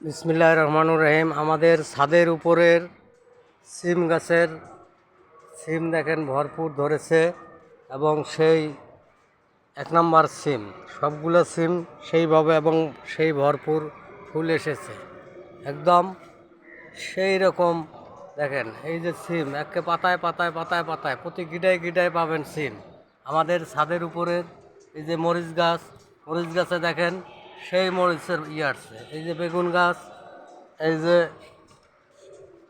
বিসমিল্লাহির রহমানির রহিম। আমাদের ছাদের উপরের সিম গাছের সিম দেখেন ভরপুর ধরেছে এবং সেই এক নম্বর সিম, সবগুলো সিম সেইভাবে এবং সেই ভরপুর ফুল এসেছে একদম সেই রকম। দেখেন এই যে সিম একে পাতায় পাতায় পাতায় পাতায় প্রতি গিটায় গিটায় পাবেন সিম। আমাদের ছাদের উপরের এই যে মরিচ গাছে দেখেন সেই মরিচের আসছে। এই যে বেগুন গাছ, এই যে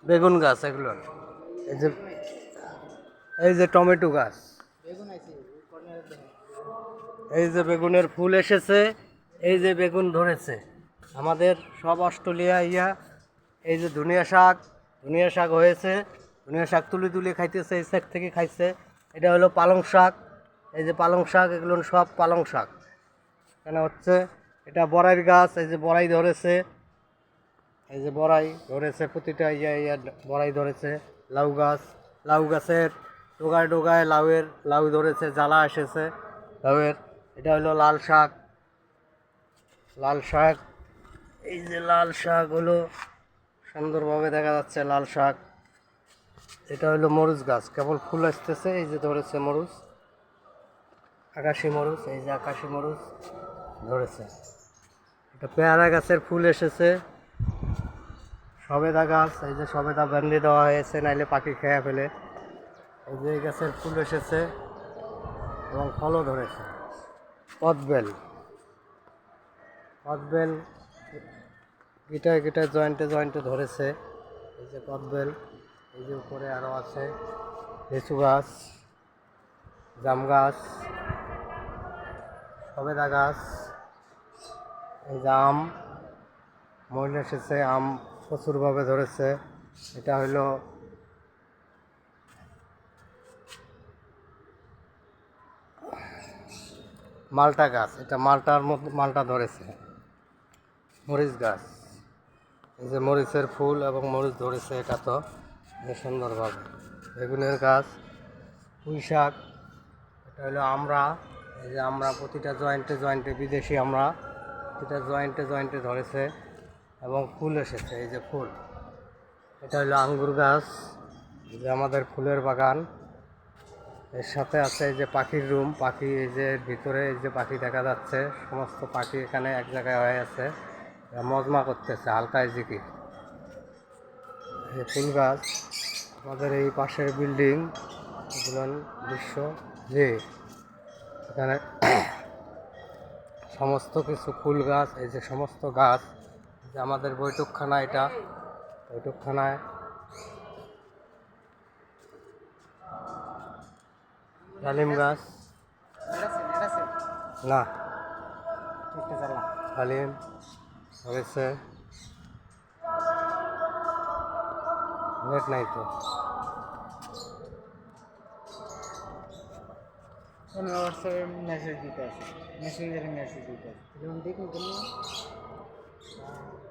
বেগুন গাছ, এগুলো এই যে এই যে টমেটো গাছ, এই যে বেগুনের ফুল এসেছে, এই যে বেগুন ধরেছে। আমাদের সব অস্ট্রেলিয়া এই যে ধনিয়া শাক হয়েছে, ধনিয়া শাক তুলে তুলে খাইতেছে, এই শাক থেকে খাইছে। এটা হলো পালং শাক, এই যে পালং শাক, এগুলো সব পালং শাক কেন হচ্ছে। এটা বড়াইয়ের গাছ, এই যে বড়াই ধরেছে, এই যে বড়াই ধরেছে প্রতিটা বড়াই ধরেছে। লাউ গাছের ডোগায় ডোগায় লাউ ধরেছে, জ্বালা এসেছে লাউয়ের। এটা হলো লাল শাক, এই যে লাল শাক হলো সুন্দরভাবে দেখা যাচ্ছে লাল শাক। এটা হলো মরিচ গাছ, কেবল ফুল আসতেছে, এই যে ধরেছে মরিচ, আকাশি মরিচ, এই যে আকাশি মরিচ ধরেছে। এটা পেয়ারা গাছের ফুল এসেছে। সবেদা গাছ, এই যে সবেদা বেঁধে দেওয়া হয়েছে, নাইলে পাখি খেয়ে ফেলে। এই যে এই গাছের ফুল এসেছে এবং ফলও ধরেছে। কদবেল গিটায় গিটায় জয়েন্টে জয়েন্টে ধরেছে, এই যে কদবেল। এই যে উপরে আরও আছে লিচু গাছ, জাম গাছ, সবেদা গাছ, এই যে আম মইল এসেছে, আম প্রচুরভাবে ধরেছে। এটা হলো মালটা গাছ, এটা মালটার মধ্যে মালটা ধরেছে। মরিচ গাছ, এই যে মরিচের ফুল এবং মরিচ ধরেছে, এটা তো সুন্দরভাবে। বেগুনের গাছ, পুঁই শাক, এটা হলো আমরা, এই যে আমরা প্রতিটা জয়েন্টে জয়েন্টে বিদেশি আমরা প্রতিটা জয়েন্টে জয়েন্টে ধরেছে এবং ফুল এসেছে, এই যে ফুল। এটা হলো আঙ্গুর গাছ, এই যে আমাদের ফুলের বাগান। এর সাথে আছে এই যে পাখির রুম, পাখি এই যে ভিতরে এই যে পাখি দেখা যাচ্ছে, সমস্ত পাখি এখানে এক জায়গায় হয়ে আছে, মজমা করতেছে হালকায় জিকির। এই ফুল গাছ, আমাদের এই পাশের বিল্ডিং, এগুলো দৃশ্য যে এখানে সমস্ত কিছু ফুল গাছ, এই যে সমস্ত গাছ, যে আমাদের বৈঠকখানা, এটা বৈঠকখানায় ডালিম গাছ, না ডালিম হয়েছে, নেট নাই তো। হোয়াটসঅ্যাপে মেসেজ দিতে আছে, মেসেঞ্জারে মেসেজ দিতে আছে, যেমন দেখুন